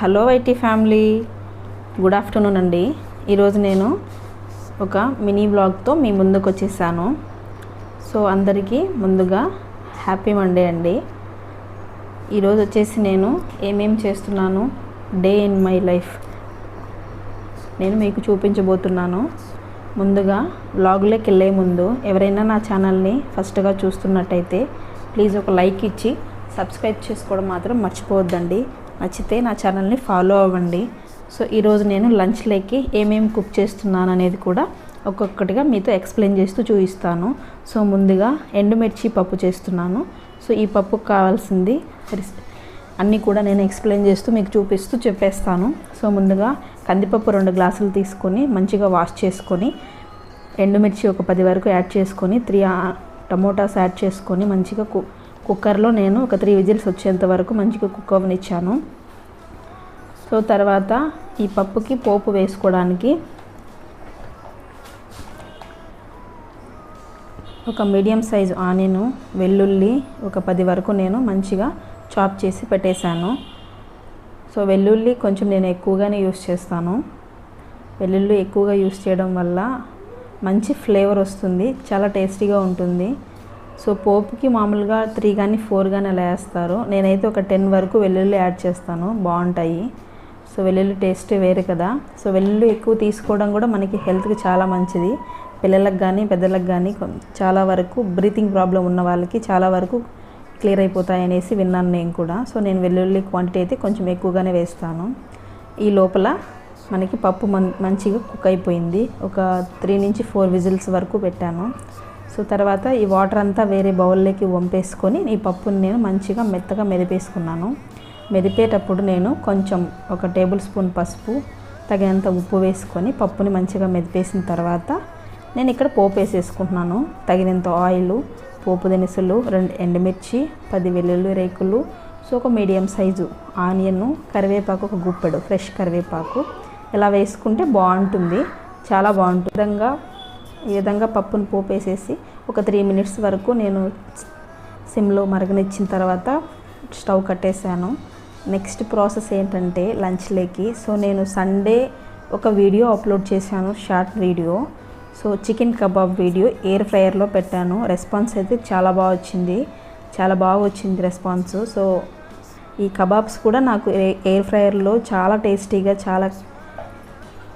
Hello YT family, good afternoon అండి. ఈరోజు నేను ఒక మినీ వ్లాగ్తో మీ ముందుకు వచ్చేసాను. సో అందరికీ ముందుగా హ్యాపీ మండే అండి. ఈరోజు వచ్చేసి నేను ఏమేమి చేస్తున్నాను, డే ఇన్ మై లైఫ్ నేను మీకు చూపించబోతున్నాను. ముందుగా వ్లాగ్లోకి వెళ్ళే ముందు ఎవరైనా నా ఛానల్ని ఫస్ట్గా చూస్తున్నట్టయితే ప్లీజ్ ఒక లైక్ ఇచ్చి సబ్స్క్రైబ్ చేసుకోవడం మాత్రం మర్చిపోవద్దండి. నచ్చితే నా ఛానల్ని ఫాలో అవ్వండి. సో ఈరోజు నేను లంచ్లోకి ఏమేమి కుక్ చేస్తున్నాను అనేది కూడా ఒక్కొక్కటిగా మీతో ఎక్స్ప్లెయిన్ చేస్తూ చూపిస్తాను. సో ముందుగా ఎండుమిర్చి పప్పు చేస్తున్నాను. సో ఈ పప్పుకు కావాల్సింది అన్నీ కూడా నేను ఎక్స్ప్లెయిన్ చేస్తూ మీకు చూపిస్తూ చెప్పేస్తాను. సో ముందుగా కందిపప్పు 2 గ్లాసులు తీసుకొని మంచిగా వాష్ చేసుకొని, ఎండుమిర్చి ఒక 10 వరకు యాడ్ చేసుకొని, 3 టమోటాస్ యాడ్ చేసుకొని మంచిగా కుక్కర్లో నేను ఒక 3 విజిల్స్ వచ్చేంత వరకు మంచిగా కుక్ అవ్వనిచ్చాను. సో తర్వాత ఈ పప్పుకి పోపు వేసుకోవడానికి ఒక మీడియం సైజు ఆనియన్, వెల్లుల్లి ఒక 10 వరకు నేను మంచిగా చాప్ చేసి పెట్టేశాను. సో వెల్లుల్లి కొంచెం నేను ఎక్కువగానే యూస్ చేస్తాను. వెల్లుల్లి ఎక్కువగా యూస్ చేయడం వల్ల మంచి ఫ్లేవర్ వస్తుంది, చాలా టేస్టీగా ఉంటుంది. సో పోపుకి మామూలుగా 3 కానీ 4 కానీ అలా వేస్తారు. నేనైతే ఒక 10 వరకు వెల్లుల్లి యాడ్ చేస్తాను, బాగుంటాయి. సో వెల్లుల్లి టేస్టే వేరే కదా. సో వెల్లుల్లి ఎక్కువ తీసుకోవడం కూడా మనకి హెల్త్కి చాలా మంచిది. పిల్లలకు కానీ పెద్దలకు కానీ చాలా వరకు బ్రీతింగ్ ప్రాబ్లం ఉన్న వాళ్ళకి చాలా వరకు క్లియర్ అయిపోతాయి అనేసి విన్నాను నేను కూడా. సో నేను వెల్లుల్లి క్వాంటిటీ అయితే కొంచెం ఎక్కువగానే వేస్తాను. ఈ లోపల మనకి పప్పు మంచిగా కుక్ అయిపోయింది. ఒక 3 నుంచి 4 విజిల్స్ వరకు పెట్టాను. సో తర్వాత ఈ వాటర్ అంతా వేరే బౌల్లోకి వంపేసుకొని ఈ పప్పుని నేను మంచిగా మెత్తగా మెదిపేసుకున్నాను. మెదిపేటప్పుడు నేను కొంచెం ఒక టేబుల్ స్పూన్ పసుపు, తగినంత ఉప్పు వేసుకొని పప్పుని మంచిగా మెదిపేసిన తర్వాత నేను ఇక్కడ పోపు వేసేసుకుంటున్నాను. తగినంత ఆయిల్, పోపు దినుసులు, 2 ఎండుమిర్చి, 10 వెల్లుల్లి రేకులు, సో ఒక మీడియం సైజు ఆనియన్, కరివేపాకు ఒక గుప్పెడు ఫ్రెష్ కరివేపాకు ఇలా వేసుకుంటే బాగుంటుంది, చాలా బాగుంటుంది. ఈ విధంగా పప్పును పోపు వేసేసి ఒక 3 మినిట్స్ వరకు నేను సిమ్లో మరగనిచ్చిన తర్వాత స్టవ్ కట్టేశాను. నెక్స్ట్ ప్రాసెస్ ఏంటంటే లంచ్లోకి సో నేను సండే ఒక వీడియో అప్లోడ్ చేశాను, short video. So chicken kebab video air ఫ్రైయర్లో పెట్టాను. రెస్పాన్స్ అయితే చాలా బాగా వచ్చింది రెస్పాన్స్. సో ఈ కబాబ్స్ కూడా నాకు ఎయిర్ ఫ్రైయర్లో చాలా టేస్టీగా,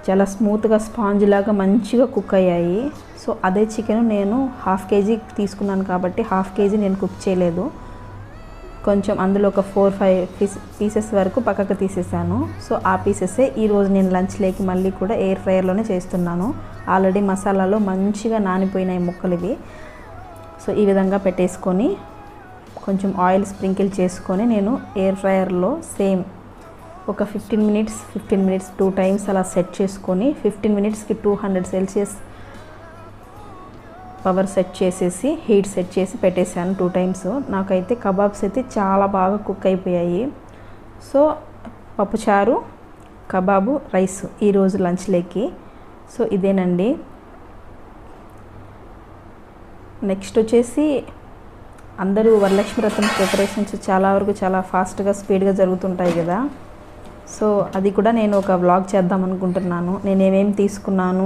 చాలా స్మూత్గా స్పాంజ్ లాగా మంచిగా కుక్ అయ్యాయి. సో అదే చికెన్ నేను 1/2 కేజీ తీసుకున్నాను కాబట్టి 1/2 కేజీ నేను కుక్ చేయలేదు. కొంచెం అందులో ఒక 4-5 పీసెస్ వరకు పక్కకు తీసేసాను. సో ఆ పీసెసే ఈరోజు నేను లంచ్లోకి మళ్ళీ కూడా ఎయిర్ ఫ్రైయర్లోనే చేస్తున్నాను. ఆల్రెడీ మసాలాలో మంచిగా నానిపోయినాయి ముక్కలు ఇవి. సో ఈ విధంగా పెట్టేసుకొని కొంచెం ఆయిల్ స్ప్రింకిల్ చేసుకొని నేను ఎయిర్ ఫ్రైయర్లో సేమ్ ఒక 15 మినిట్స్ 2 టైమ్స్ అలా సెట్ చేసుకొని 15 మినిట్స్కి 200 సెల్సియస్ పవర్ సెట్ చేసేసి హీట్ సెట్ చేసి పెట్టేశాను 2 టైమ్స్. నాకైతే కబాబ్స్ అయితే చాలా బాగా కుక్ అయిపోయాయి. సో పప్పుచారు, కబాబు, రైస్ ఈరోజు లంచ్లోకి. సో ఇదేనండి. నెక్స్ట్ వచ్చేసి అందరూ వరలక్ష్మి వ్రతం ప్రిపరేషన్స్ చాలా వరకు చాలా ఫాస్ట్గా స్పీడ్గా జరుగుతుంటాయి కదా. సో అది కూడా నేను ఒక వ్లాగ్ చేద్దాం అనుకుంటున్నాను. నేను ఏమేమి తీసుకున్నాను,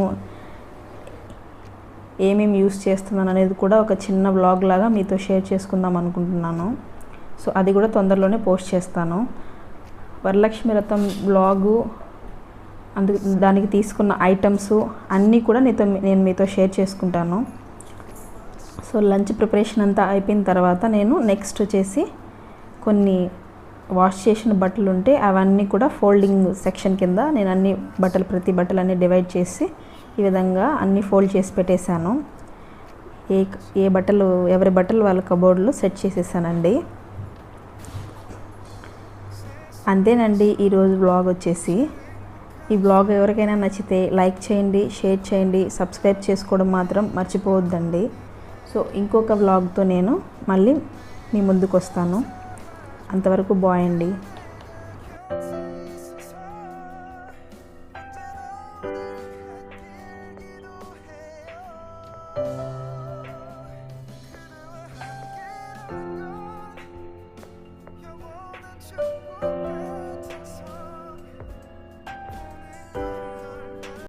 ఏమేమి యూస్ చేస్తున్నాను అనేది కూడా ఒక చిన్న వ్లాగ్ లాగా మీతో షేర్ చేసుకుందాం అనుకుంటున్నాను. సో అది కూడా తొందరలోనే పోస్ట్ చేస్తాను. వరలక్ష్మి వ్రతం వ్లాగు దానికి తీసుకున్న ఐటమ్స్ అన్నీ కూడా నేను మీతో షేర్ చేసుకుంటాను. సో లంచ్ ప్రిపరేషన్ అంతా అయిపోయిన తర్వాత నేను నెక్స్ట్ వచ్చేసి కొన్ని వాష్ చేసిన బట్టలు ఉంటే అవన్నీ కూడా ఫోల్డింగ్ సెక్షన్ కింద నేను అన్ని ప్రతి బట్టలన్నీ డివైడ్ చేసి ఈ విధంగా అన్నీ ఫోల్డ్ చేసి పెట్టేశాను. ఎవరి బట్టలు వాళ్ళ కబోర్డ్లో సెట్ చేసేసానండి. అంతేనండి ఈరోజు వ్లాగ్ వచ్చేసి. ఈ వ్లాగ్ ఎవరికైనా నచ్చితే లైక్ చేయండి, షేర్ చేయండి, సబ్స్క్రైబ్ చేసుకోవడం మాత్రం మర్చిపోవద్దండి. సో ఇంకొక వ్లాగ్తో నేను మళ్ళీ మీ ముందుకు వస్తాను. అంతవరకు బాయ్ అండి.